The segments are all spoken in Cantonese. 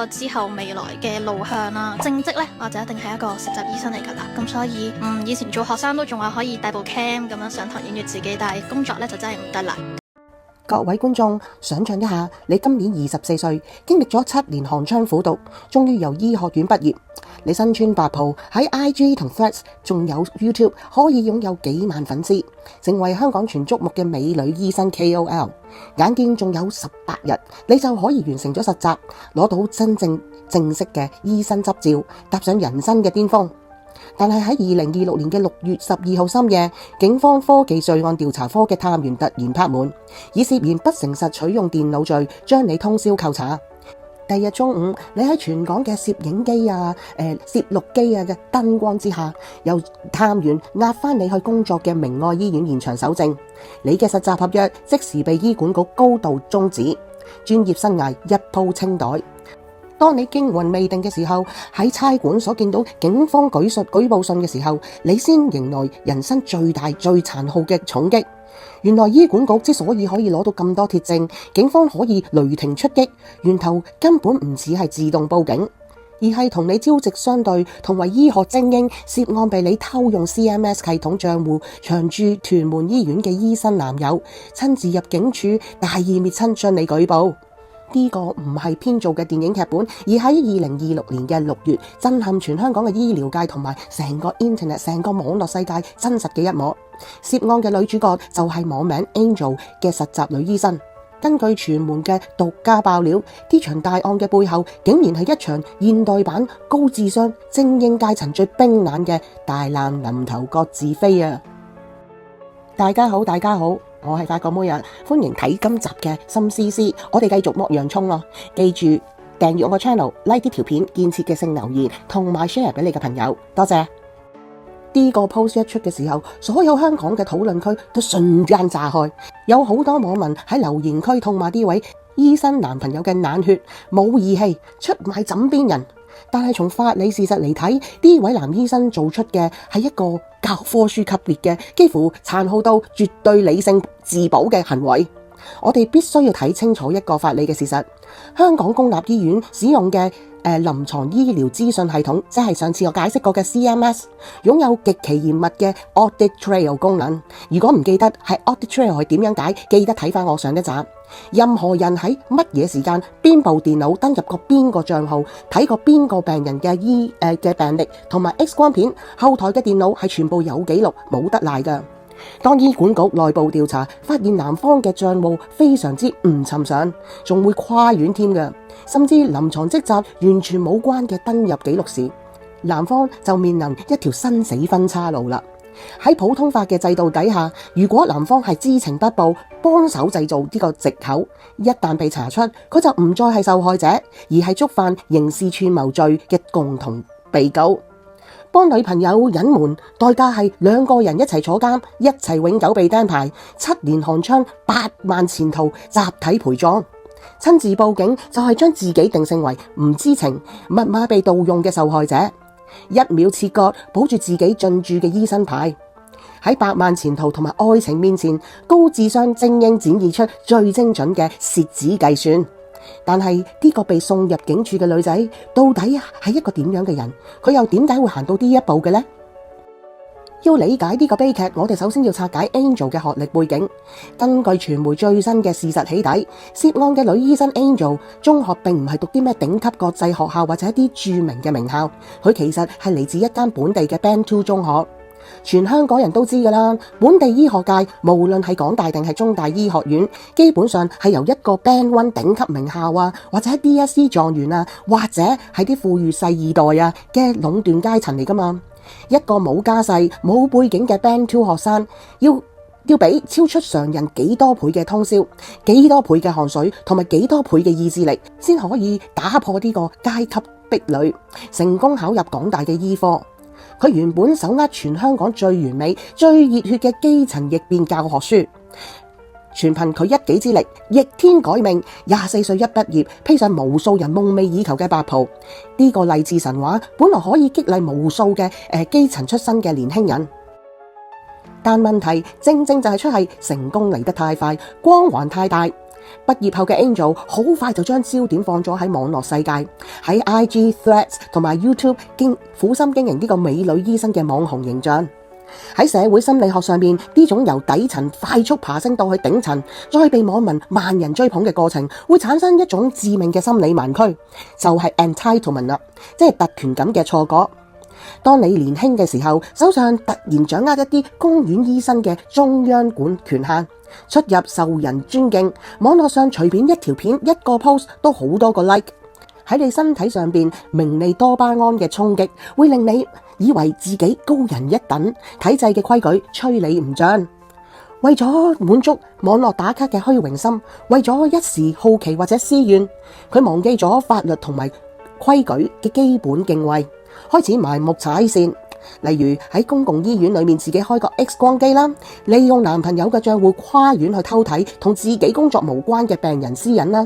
之後未來嘅路向啦。正職呢，我就一定係一個實習醫生嚟㗎啦。咁所以以前做學生都仲話可以帶部 cam 咁樣上堂影住自己，但係工作呢就真係唔得啦。各位觀眾，想象一下，你今年24歲，經歷咗7年寒窗苦讀，終於由醫學院畢業。你身穿白袍，喺 IG 同 Threads 仲有 YouTube 可以擁有幾萬粉絲，成為香港全矚目嘅美女醫生 KOL。眼見仲有18日，你就可以完成咗實習，攞到真正正式嘅醫生執照，踏上人生嘅巔峰。但係喺2026年嘅6月12號深夜，警方科技罪案調查科嘅探員突然拍門，以涉嫌不誠實取用電腦罪將你通宵扣查。第二日中午，你喺全港嘅攝影機攝錄機嘅燈光之下，由探員押返你去工作嘅明愛醫院現場搜證，你嘅實習合約即時被醫管局高度終止，專業生涯一鋪清袋。當你驚魂未定嘅時候，喺差館所見到警方舉報信嘅時候，你先迎來人生最大最殘酷嘅重擊。原來醫管局之所以可以攞到咁多鐵證，警方可以雷霆出擊，源頭根本唔似係自動報警，而係同你朝夕相對，同為醫學精英涉案被你偷用 CMS 系統賬戶長駐屯門醫院嘅醫生男友，親自入警署大義滅親將你舉報。呢個唔係編造嘅電影劇本，而喺2026年嘅6月，震撼全香港嘅醫療界同埋成個 Internet、成個網絡世界真實嘅一幕。涉案嘅女主角就係網名 Angel 嘅實習女醫生。根據傳媒嘅獨家爆料，呢場大案嘅背後，竟然係一場現代版高智商精英階層最冰冷嘅大難臨頭各自飛啊！大家好，我係法國妹啊，歡迎睇今集嘅心思思，我哋繼續剝洋蔥咯。記住訂閱我個 channel，like 啲條片，建設嘅性留言，同埋 share 俾你嘅朋友，多謝。呢個 post 一出嘅時候，所有香港嘅討論區都瞬間炸開，有好多網民喺留言區痛罵呢位醫生男朋友嘅冷血、冇義氣、出賣枕邊人。但係從法理事實嚟睇，呢位男醫生做出嘅係一個教科書級別嘅，幾乎殘酷到絕對理性自保嘅行為。我哋必須要睇清楚一個法理嘅事實：香港公立醫院使用嘅臨床醫療資訊系統，即係上次我解釋過嘅 CMS， 擁有極其嚴密嘅 Audit Trail 功能。如果唔記得係 Audit Trail 係點樣解，記得睇翻我上一集。任何人喺乜嘢時間、邊部電腦登入過邊個賬號，睇過邊個病人嘅嘅病歷同埋 X 光片，後台嘅電腦係全部有記錄，冇得賴㗎。當醫管局內部調查發現男方嘅賬戶非常之唔尋常，仲會跨院添㗎，甚至臨床職責完全冇關嘅登入記錄時，男方就面臨一條生死分岔路啦。喺普通法嘅制度底下，如果男方係知情不報，幫手製造呢個藉口，一旦被查出，佢就唔再係受害者，而係觸犯刑事串謀罪嘅共同被告。幫女朋友隱瞞，代價係兩個人一齊坐監，一齊永久被釘牌，7年寒窗，8萬前途，集體陪葬。親自報警就係將自己定性為唔知情、密碼被盜用嘅受害者，一秒切割，保住自己進駐嘅醫生牌。喺8萬前途同埋愛情面前，高智商精英展現出最精準嘅蝕子計算。但係呢個被送入警署嘅女仔，到底係一個點樣嘅人？佢又點解會行到呢一步嘅呢？要理解呢個悲劇，我哋首先要拆解 Angel 嘅學歷背景。根據傳媒最新嘅事實起底，涉案嘅女醫生 Angel 中學並唔係讀啲咩頂級國際學校或者一啲著名嘅名校，佢其實係嚟自一間本地嘅 Band 2中學。全香港人都知㗎啦，本地醫學界無論係港大定係中大醫學院，基本上係由一個 Band 1頂級名校啊，或者 DSE 狀元啊，或者係啲富裕世二代啊嘅壟斷階層嚟㗎嘛。一個冇家世、冇背景嘅 Band 2學生，要俾超出常人幾多倍嘅通宵、幾多倍嘅汗水同埋幾多倍嘅意志力，先可以打破呢個階級壁壘，成功考入港大嘅醫科。佢原本手握全香港最完美、最熱血嘅基層易變教學書，全憑佢一己之力逆天改命。24歲一畢業，披上無數人夢寐以求嘅白袍，呢個勵志神話本來可以激勵無數嘅基層出身嘅年輕人。但問題正正就係出係成功嚟得太快，光環太大。畢業後嘅 Angel 好快就將焦點放咗喺網絡世界，喺 IG、Threads 同埋 YouTube 苦心經營呢個美女醫生嘅網紅形象。喺社會心理學上面，呢種由底層快速爬升到去頂層，再被網民萬人追捧嘅過程，會產生一種致命嘅心理盲區，就係 entitlement 啦，即係特權感嘅錯覺。當你年輕嘅時候，手上突然掌握一啲公院醫生嘅中央管權限，出入受人尊敬，網絡上隨便一條片一個 post 都好多個 like， 喺你身體上邊名利多巴胺嘅衝擊，會令你以為自己高人一等，體制嘅規矩吹你唔脹。為咗滿足網絡打卡嘅虛榮心，為咗一時好奇或者私怨，佢忘記咗法律同埋規矩嘅基本敬畏，開始盲目踩線。例如喺公共醫院裏面自己開個 X 光機啦，利用男朋友嘅賬戶跨院去偷睇同自己工作無關嘅病人私隱啦。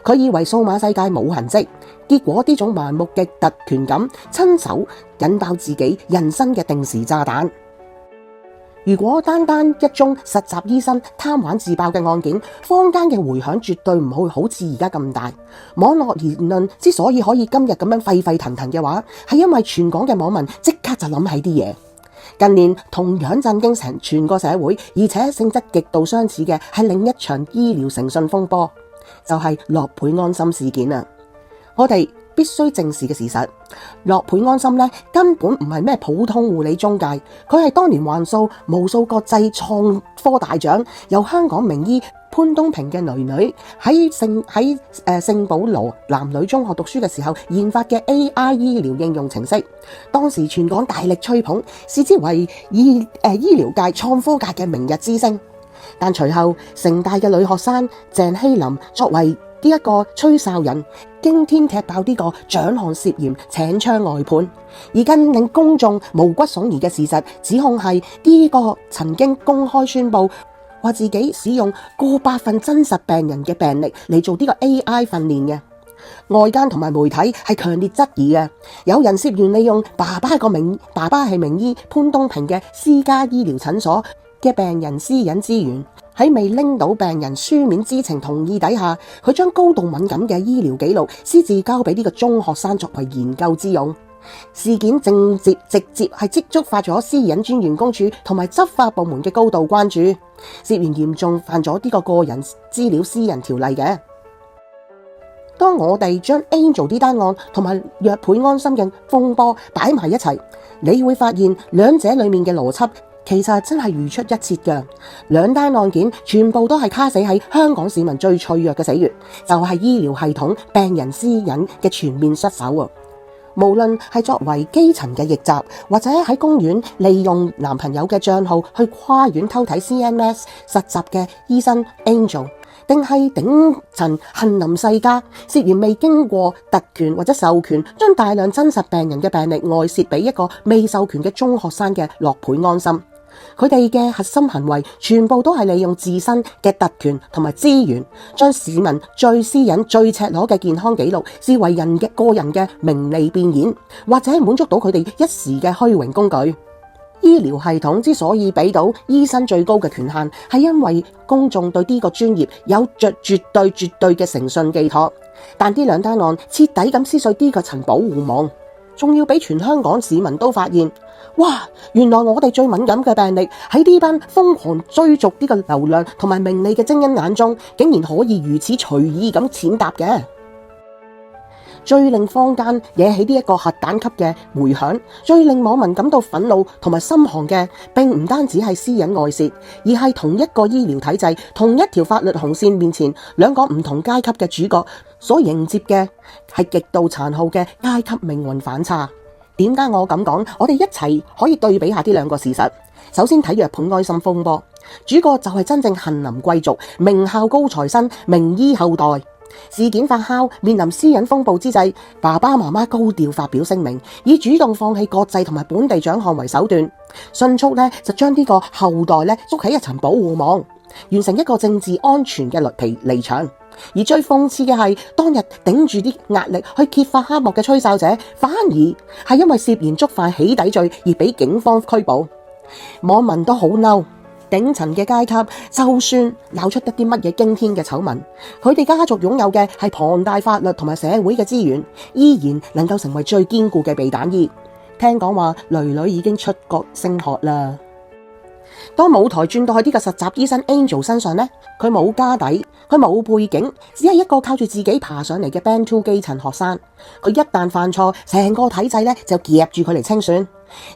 佢以為數碼世界冇痕跡，結果呢種盲目嘅特權感親手引爆自己人生嘅定時炸彈。如果單單一宗實習醫生貪玩自爆嘅案件，坊間嘅回響絕對唔會好似而家咁大。網絡言論之所以可以今日咁樣沸沸騰騰嘅話，係因為全港嘅網民即刻就諗起啲嘢。近年同樣震驚成全個社會，而且性質極度相似嘅係另一場醫療誠信風波，就係樂倍安心事件啊！我哋必須正視嘅事實，樂倍安心根本唔係咩普通護理中介，佢係當年橫掃無數國際創科大獎，由香港名醫潘東平嘅女喺聖保羅男女中學讀書嘅時候研發嘅 AI 醫療應用程式，當時全港大力吹捧，視之為醫療界創科界嘅明日之星。但隨後城大嘅女學生鄭希琳作為呢一個吹哨人，驚天踢爆呢個獎項涉嫌請槍外判，而更令公眾毛骨悚然嘅事實，指控係呢個曾經公開宣布話自己使用過百份真實病人嘅病歷嚟做呢個 AI 訓練嘅。外間同埋媒體係強烈質疑嘅，有人涉嫌利用爸爸係名醫潘東平嘅私家醫療診所嘅病人私隱資源，喺未拎到病人書面知情同意底下，佢將高度敏感嘅醫療記錄私自交俾呢個中學生作為研究之用。事件直接係觸發咗私隱專員公署同埋執法部門嘅高度關注，涉嫌嚴重犯咗呢個個人資料私隱條例嘅。當我哋將 Angel 呢單案同埋樂倍安心嘅風波擺埋一齊，你會發現兩者裏面嘅邏輯其實真係如出一轍嘅。兩單案件全部都係卡死喺香港市民最脆弱嘅死穴，就係醫療系統病人私隱嘅全面失守啊！無論係作為基層嘅逆襲，或者喺公園利用男朋友嘅賬號去跨院偷睇 CMS 實習嘅醫生 Angel， 定係頂層杏林世家涉嫌未經過特權或者授權，將大量真實病人嘅病歷外泄俾一個未授權嘅中學生嘅樂倍安心。佢哋嘅核心行為全部都係利用自身嘅特權同埋資源，將市民最私隱、最赤裸嘅健康記錄視為個人嘅名利變現，或者滿足到佢哋一時嘅虛榮工具。醫療系統之所以俾到醫生最高嘅權限，係因為公眾對呢個專業有着絕對嘅誠信寄託。但呢兩單案徹底咁撕碎呢個層保護網，仲要俾全香港市民都發現，哇！原來我哋最敏感嘅病歷喺呢班瘋狂追逐呢個流量同埋名利嘅精英眼中，竟然可以如此隨意咁踐踏嘅。最令坊間惹起呢一個核彈級嘅回響，最令網民感到憤怒同埋心寒嘅，並唔單止係私隱外泄，而係同一個醫療體制、同一條法律紅線面前，兩個唔同階級嘅主角所迎接嘅係極度殘酷嘅階級命運反差。點解我咁講？我哋一齊可以對比下呢兩個事實。首先睇樂倍安心風波，主角就係真正杏林貴族、名校高材生、名醫後代。事件發酵，面臨私隱風暴之際，爸爸媽媽高調發表聲明，以主動放棄國際同埋本地獎項為手段，迅速就將呢個後代築起一層保護網，完成一個政治安全嘅離場。而最諷刺嘅係，當日頂住啲壓力去揭發黑幕嘅吹哨者，反而係因為涉嫌觸犯起底罪而被警方拘捕。網民都好嬲，頂層嘅階級就算鬧出一啲乜嘢驚天嘅醜聞，佢哋家族擁有嘅係龐大法律同埋社會嘅資源，依然能夠成為最堅固嘅避彈衣。聽講話囡囡已經出國升學啦。當舞台轉到去呢個實習醫生 Angel 身上呢，佢冇家底，佢冇背景，只係一個靠住自己爬上嚟嘅 Band 2基層學生。佢一旦犯錯，成個體制呢就夾住佢嚟清算。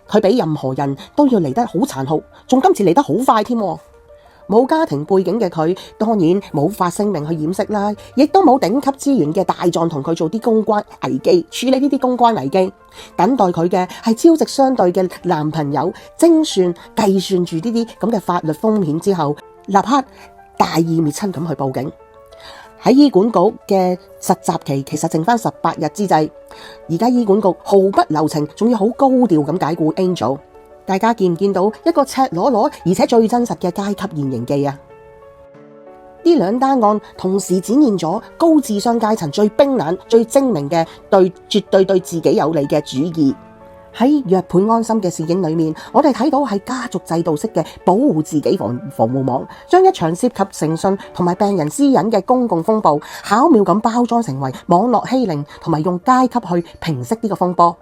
佢比任何人都要嚟得好殘酷，仲今次嚟得好快添。冇家庭背景嘅佢，當然冇發聲明去掩飾啦，亦都冇頂級資源嘅大狀同佢做啲公關危機，處理呢啲公關危機。等待佢嘅係朝夕相對嘅男朋友，精算計算住呢啲咁嘅法律風險之後，立刻大義滅親咁去報警。喺醫管局嘅實習期其實剩翻18日之際，而家醫管局毫不留情，仲要好高調咁解僱 Angel。大家見唔見到一個赤裸裸而且最真實嘅階級現形記啊？呢兩單案同時展現咗高智商階層最冰冷、最精明嘅絕對對自己有利嘅主義。喺約判安心嘅事件裏面，我哋睇到係家族制度式嘅保護自己防護網，將一場涉及誠信同埋病人私隱嘅公共風暴，巧妙咁包裝成為網絡欺凌，同埋用階級去平息呢個風波。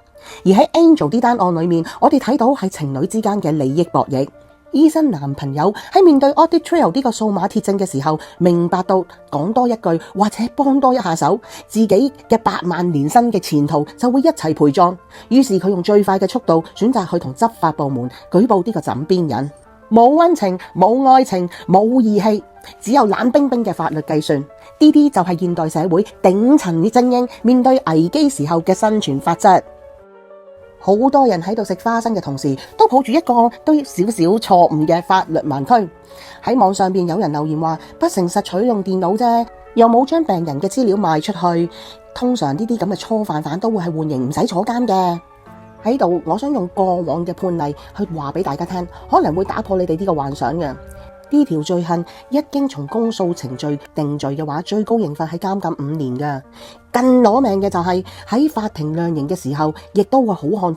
而喺 Angel 呢單案裏面，我哋睇到係情侶之間嘅利益博弈。醫生男朋友喺面對 Audit Trail 呢個數碼鐵證嘅時候，明白到講多一句或者幫多一下手，自己嘅8萬年薪嘅前途就會一齊陪葬。於是佢用最快嘅速度選擇去同執法部門舉報呢個枕邊人。冇溫情，冇愛情，冇義氣，只有冷冰冰嘅法律計算。呢啲就係現代社會頂層嘅精英面對危機時候嘅生存法則。好多人喺度食花生嘅同時，都抱住一個對少少錯誤嘅法律盲區。喺網上邊有人留言話不誠實取用電腦啫，又冇將病人嘅資料賣出去。通常呢啲咁嘅初犯犯都會係緩刑，唔使坐監嘅。喺度，我想用過往嘅判例去話俾大家聽，可能會打破你哋呢個幻想嘅。呢條罪行一經從公訴程序定罪嘅話，最高刑罰係監禁5年㗎。更攞命嘅就係喺法庭量刑嘅時候，亦都會好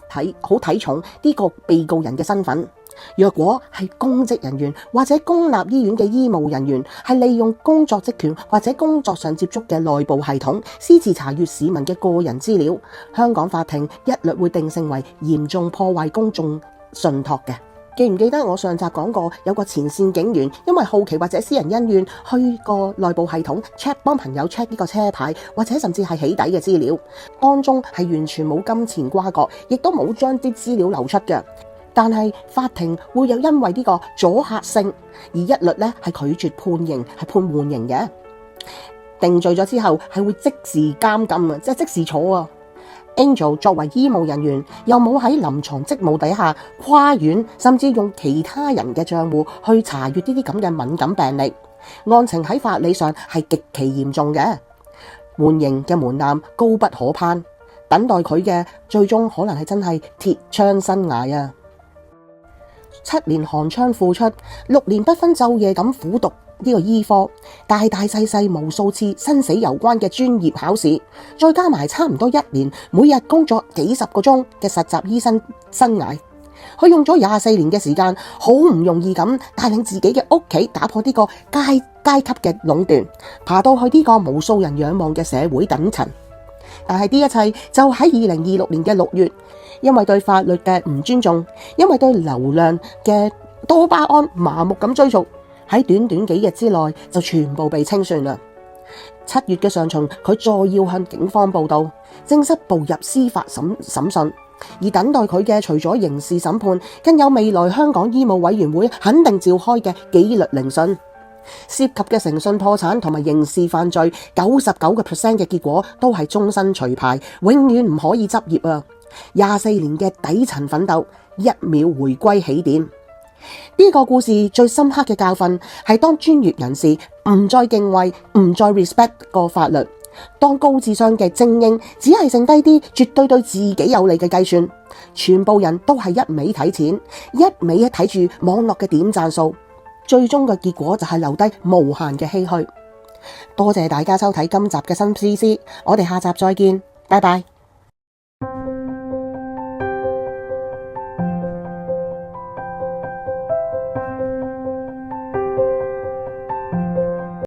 睇重呢個被告人嘅身份。若果係公職人員或者公立醫院嘅醫務人員，係利用工作職權或者工作上接觸嘅內部系統，私自查閱市民嘅個人資料，香港法庭一律會定性為嚴重破壞公眾信託嘅。記唔記得我上集講過，有個前線警員因為好奇或者私人恩怨，去個內部系統 check 幫朋友 check 呢個車牌，或者甚至係起底嘅資料，當中係完全冇金錢瓜葛，亦都冇將啲資料流出嘅。但係法庭會有因為呢個阻嚇性而一律咧係拒絕判刑，係判緩刑嘅。定罪咗之後係會即時監禁啊，即係即時坐啊。Angel 作為醫務人員，又冇喺臨床職務底下跨院，甚至用其他人嘅賬戶去查閱呢啲咁嘅敏感病歷，案情喺法理上係極其嚴重嘅，緩刑嘅門檻高不可攀，等待佢嘅最終可能係真係鐵槍生涯啊！7年寒窗付出，6年不分晝夜咁苦讀呢個醫科，大大細細無數次生死攸關嘅專業考試，再加埋差唔多1年，每日工作幾十個鐘嘅實習醫生生涯，佢用咗24年嘅時間，好唔容易咁帶領自己嘅屋企打破呢個階級嘅壟斷，爬到去呢個無數人仰望嘅社會頂層。但係呢一切就喺2026年嘅6月，因為對法律嘅唔尊重，因為對流量嘅多巴胺麻木咁追逐，喺短短幾日之內就全部被清算啦。7月嘅上旬，佢再要向警方報到，正式步入司法審訊，而等待佢嘅除咗刑事審判，更有未來香港醫務委員會肯定召開嘅紀律聆訊。涉及嘅誠信破產同埋刑事犯罪，99% 嘅結果都係終身除牌，永遠唔可以執業啊！24年嘅底層奮鬥，1秒回歸起點。呢個故事最深刻嘅教訓係，當專業人士唔再敬畏、唔再 respect 個法律，當高智商嘅精英只係剩低啲絕對對自己有利嘅計算，全部人都係一味睇錢，一味睇住網絡嘅點讚數，最終嘅結果就係留低無限嘅唏噓。多謝大家收睇今集嘅心思思，我哋下集再見，拜拜。